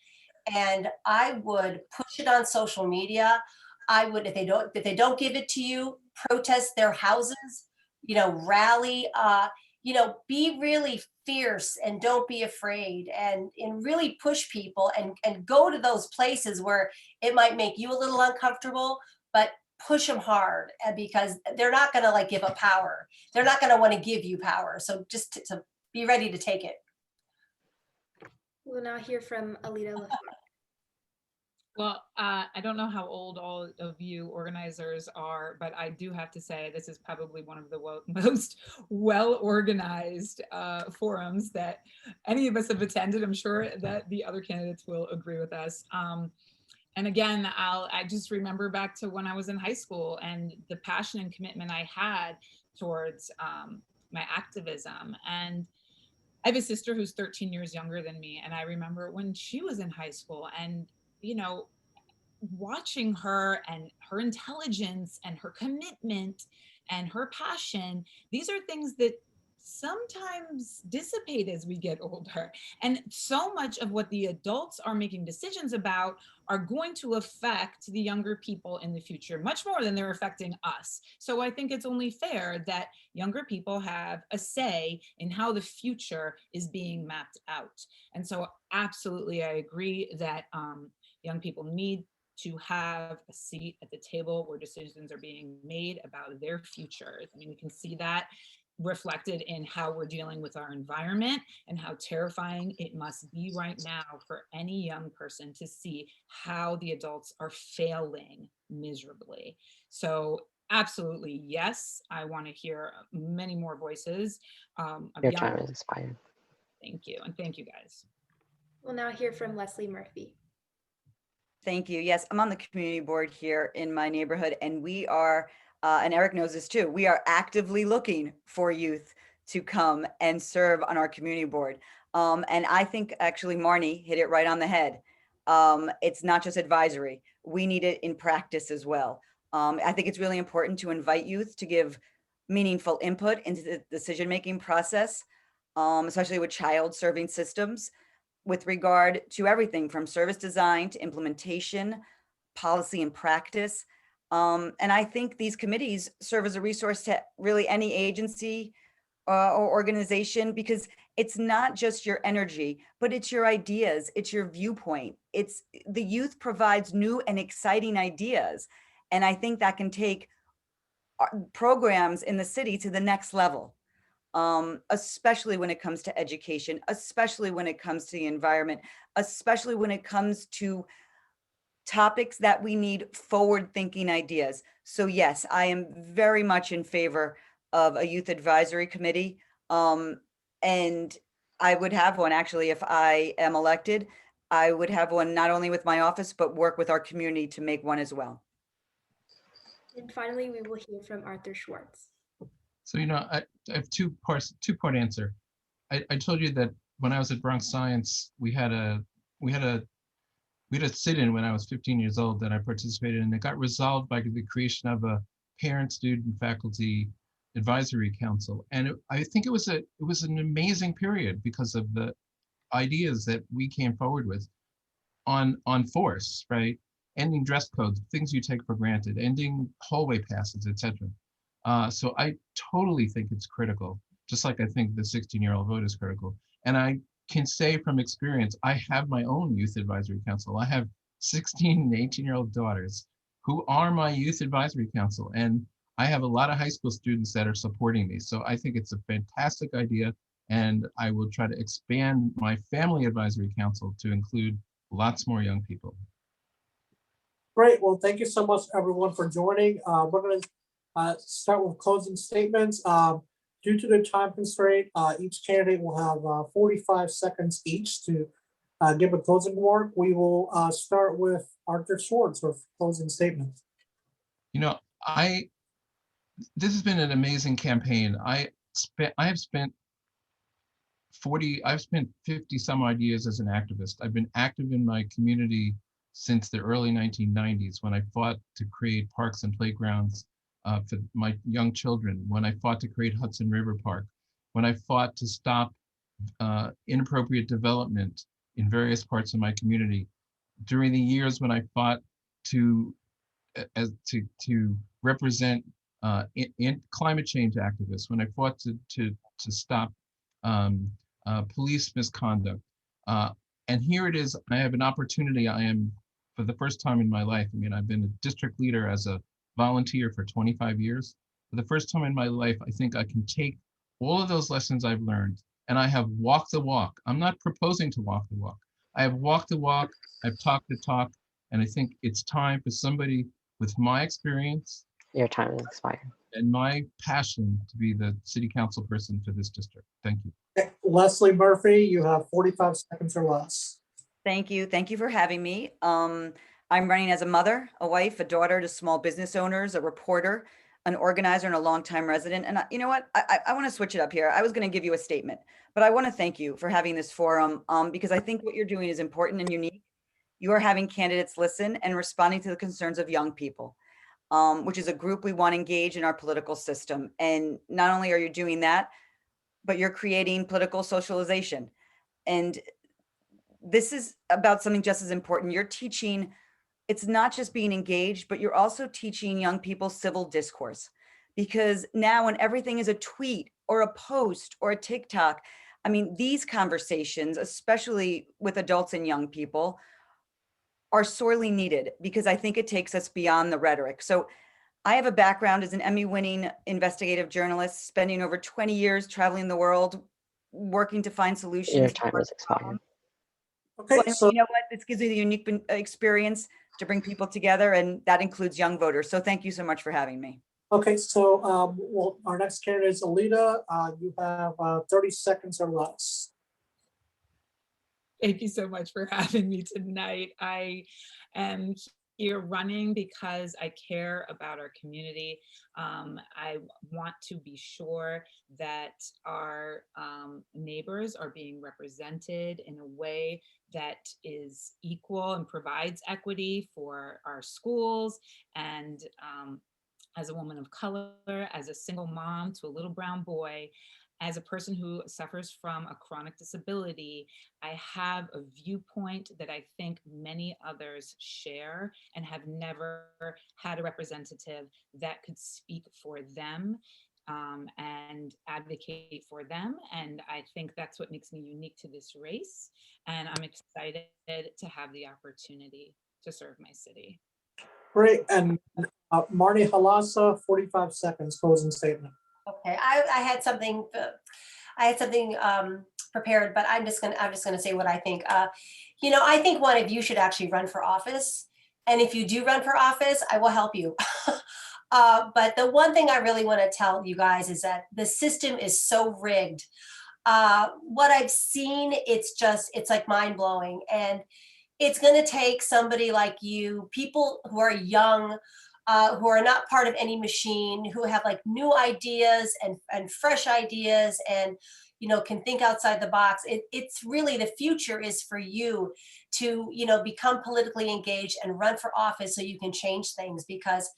[SPEAKER 6] and I would push it on social media. I would, if they don't give it to you, protest their houses, you know, rally, you know, be really fierce and don't be afraid, and really push people and go to those places where it might make you a little uncomfortable, but push them hard, because they're not going to like give up power. They're not going to want to give you power. So just to be ready to take it.
[SPEAKER 2] We'll now hear from Alita LaFleur.
[SPEAKER 7] Well, I don't know how old all of you organizers are, but I do have to say this is probably one of the most well-organized forums that any of us have attended. I'm sure that the other candidates will agree with us. And again, I just remember back to when I was in high school and the passion and commitment I had towards my activism. And I have a sister who's 13 years younger than me. And I remember when she was in high school, and you know, watching her and her intelligence and her commitment and her passion, these are things that sometimes dissipate as we get older. And so much of what the adults are making decisions about are going to affect the younger people in the future, much more than they're affecting us. So I think it's only fair that younger people have a say in how the future is being mapped out. And so absolutely, I agree that young people need to have a seat at the table where decisions are being made about their futures. I mean, we can see that reflected in how we're dealing with our environment and how terrifying it must be right now for any young person to see how the adults are failing miserably. So absolutely, yes, I want to hear many more voices.
[SPEAKER 3] Your time is expired.
[SPEAKER 7] Thank you, and thank you guys.
[SPEAKER 2] We'll now hear from Leslie Murphy.
[SPEAKER 8] Thank you. Yes, I'm on the community board here in my neighborhood, and we are, and Eric knows this too, we are actively looking for youth to come and serve on our community board. And I think actually Marnie hit it right on the head. It's not just advisory. We need it in practice as well. I think it's really important to invite youth to give meaningful input into the decision-making process, especially with child serving systems, with regard to everything from service design to implementation, policy and practice. And I think these committees serve as a resource to really any agency or organization, because it's not just your energy, but it's your ideas, it's your viewpoint. It's the youth provides new and exciting ideas. And I think that can take programs in the city to the next level. Especially when it comes to education, especially when it comes to the environment, especially when it comes to topics that we need forward-thinking ideas. So yes, I am very much in favor of a youth advisory committee. And I would have one actually if I am elected. I would have one not only with my office, but work with our community to make one as well.
[SPEAKER 2] And finally, we will hear from Arthur Schwartz.
[SPEAKER 9] So, I have two-part answer. I told you that when I was at Bronx Science, we had a sit-in when I was 15 years old that I participated in. It got resolved by the creation of a parent, student, faculty advisory council, and I think it was an amazing period because of the ideas that we came forward with on force, right? Ending dress codes, things you take for granted, ending hallway passes, etc. So I totally think it's critical, just like I think the 16-year-old vote is critical. And I can say from experience, I have my own youth advisory council. I have 16 and 18-year-old daughters who are my youth advisory council. And I have a lot of high school students that are supporting me. So I think it's a fantastic idea. And I will try to expand my family advisory council to include lots more young people.
[SPEAKER 1] Great. Well, thank you so much, everyone, for joining. We're going to start with closing statements. Due to the time constraint, each candidate will have 45 seconds each to give a closing remark. We will start with Arthur Schwartz with closing statements.
[SPEAKER 9] This has been an amazing campaign. I've spent 50 some odd years as an activist. I've been active in my community since the early 1990s when I fought to create parks and playgrounds for my young children, when I fought to create Hudson River Park, when I fought to stop inappropriate development in various parts of my community, during the years when I fought to represent in climate change activists, when I fought to stop police misconduct. And here it is, I have an opportunity. I am, for the first time in my life, I've been a district leader as a volunteer for 25 years. For the first time in my life, I think I can take all of those lessons I've learned, and I have walked the walk. I'm not proposing to walk the walk. I have walked the walk, I've talked the talk, and I think it's time for somebody with my experience.
[SPEAKER 3] Your time has expired.
[SPEAKER 9] And my passion to be the city council person for this district. Thank you.
[SPEAKER 1] Leslie Murphy, you have 45 seconds or less.
[SPEAKER 8] Thank you. Thank you for having me. I'm running as a mother, a wife, a daughter to small business owners, a reporter, an organizer, and a longtime resident. And you know what? I want to switch it up here. I was going to give you a statement, but I want to thank you for having this forum because I think what you're doing is important and unique. You are having candidates listen and responding to the concerns of young people, which is a group we want to engage in our political system. And not only are you doing that, but you're creating political socialization. And this is about something just as important. You're teaching, it's not just being engaged, but you're also teaching young people civil discourse. Because now when everything is a tweet or a post or a TikTok, these conversations, especially with adults and young people, are sorely needed because I think it takes us beyond the rhetoric. So I have a background as an Emmy-winning investigative journalist, spending over 20 years traveling the world, working to find solutions.
[SPEAKER 3] Your time has expired.
[SPEAKER 1] Okay,
[SPEAKER 8] Well,
[SPEAKER 1] so
[SPEAKER 8] you know what? This gives me the unique experience to bring people together, and that includes young voters. So thank you so much for having me.
[SPEAKER 1] okay, so well, our next candidate is Alita. You have 30 seconds or less.
[SPEAKER 7] Thank you so much for having me tonight. I am here running because I care about our community. I want to be sure that our neighbors are being represented in a way that is equal and provides equity for our schools. And as a woman of color, as a single mom to a little brown boy, as a person who suffers from a chronic disability, I have a viewpoint that I think many others share and have never had a representative that could speak for them and advocate for them. And I think that's what makes me unique to this race. And I'm excited to have the opportunity to serve my city.
[SPEAKER 1] Great, and Marnie Halassa, 45 seconds, closing statement.
[SPEAKER 6] Okay, I had something prepared, but I'm just gonna say what I think. I think one of you should actually run for office, and if you do run for office, I will help you. But the one thing I really want to tell you guys is that the system is so rigged. What I've seen, it's like mind blowing, and it's gonna take somebody like you, people who are young, who are not part of any machine, who have like new ideas and fresh ideas and, you know, can think outside the box. It's really, the future is for you to, you know, become politically engaged and run for office so you can change things, because,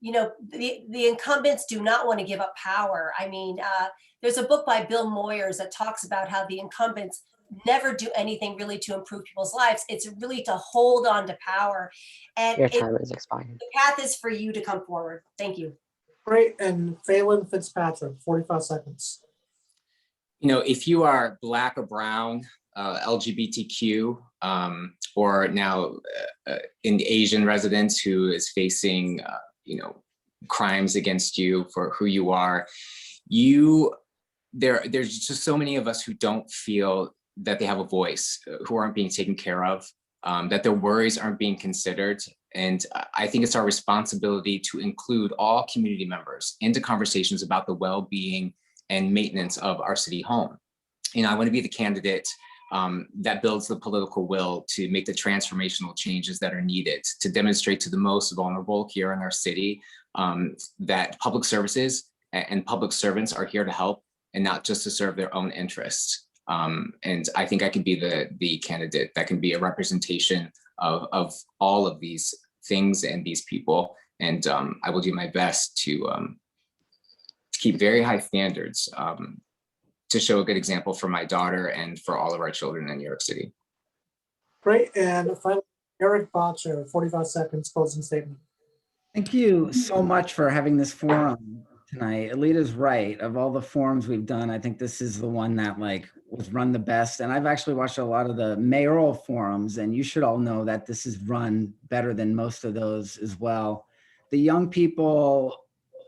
[SPEAKER 6] you know, the incumbents do not want to give up power. I mean, there's a book by Bill Moyers that talks about how the incumbents never do anything really to improve people's lives. It's really to hold on to power. And
[SPEAKER 3] Your time is expired.
[SPEAKER 6] the path is for you to come forward. Thank you.
[SPEAKER 1] Great, and Phelan Fitzpatrick, 45 seconds.
[SPEAKER 5] You know, if you are Black or brown, LGBTQ, or now in Asian residents who is facing, you know, crimes against you for who you are, there's just so many of us who don't feel that they have a voice, who aren't being taken care of, that their worries aren't being considered. And I think it's our responsibility to include all community members into conversations about the well-being and maintenance of our city home. You know, I want to be the candidate that builds the political will to make the transformational changes that are needed to demonstrate to the most vulnerable here in our city that public services and public servants are here to help and not just to serve their own interests. And I think I can be the candidate that can be a representation of all of these things and these people. And I will do my best to keep very high standards to show a good example for my daughter and for all of our children in New York City.
[SPEAKER 1] Great, and finally, Eric Botcher, 45 seconds, closing statement.
[SPEAKER 4] Thank you so much for having this forum tonight. Alita's right. Of all the forums we've done, I think this is the one that like was run the best. And I've actually watched a lot of the mayoral forums, and you should all know that this is run better than most of those as well. The young people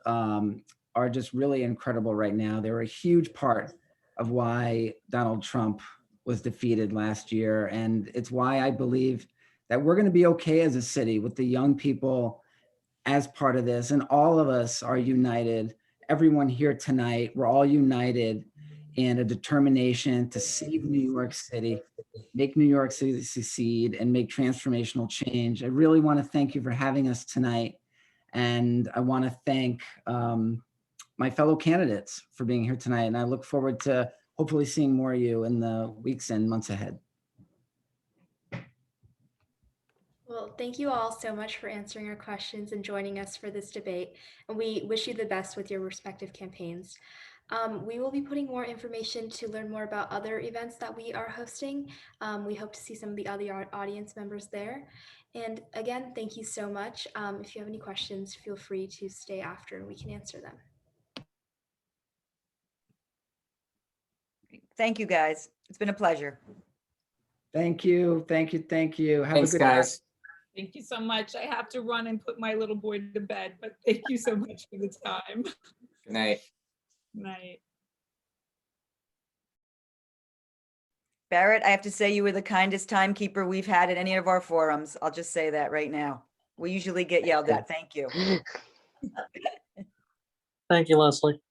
[SPEAKER 4] are just really incredible right now. They're a huge part of why Donald Trump was defeated last year. And it's why I believe that we're going to be okay as a city with the young people as part of this. And all of us are united. Everyone here tonight, we're all united in a determination to save New York City, make New York City succeed, and make transformational change. I really want to thank you for having us tonight. And I want to thank my fellow candidates for being here tonight. And I look forward to hopefully seeing more of you in the weeks and months ahead.
[SPEAKER 2] Well, thank you all so much for answering our questions and joining us for this debate. And we wish you the best with your respective campaigns. We will be putting more information to learn more about other events that we are hosting. We hope to see some of the other audience members there. And again, thank you so much. If you have any questions, feel free to stay after and we can answer them.
[SPEAKER 8] Thank you, guys. It's been a pleasure.
[SPEAKER 4] Thank you. Thank you. Thank you. Have
[SPEAKER 5] Thanks,
[SPEAKER 4] a good night.
[SPEAKER 5] guys.
[SPEAKER 7] Thank you so much. I have to run and put my little boy to bed, but thank you so much for the time.
[SPEAKER 5] Good night.
[SPEAKER 7] Night.
[SPEAKER 8] Barrett, I have to say you were the kindest timekeeper we've had at any of our forums. I'll just say that right now. We usually get yelled at. Thank you.
[SPEAKER 1] Thank you, Leslie.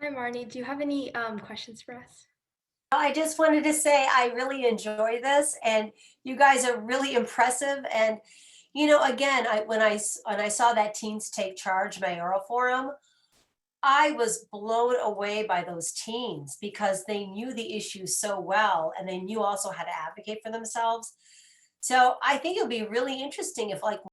[SPEAKER 2] Hi, Marnie. Do you have any questions for us?
[SPEAKER 6] I just wanted to say I really enjoy this, and you guys are really impressive. And you know, again, when I saw that Teens Take Charge mayoral forum, I was blown away by those teens because they knew the issues so well, and they knew also how to advocate for themselves. So I think it would be really interesting if like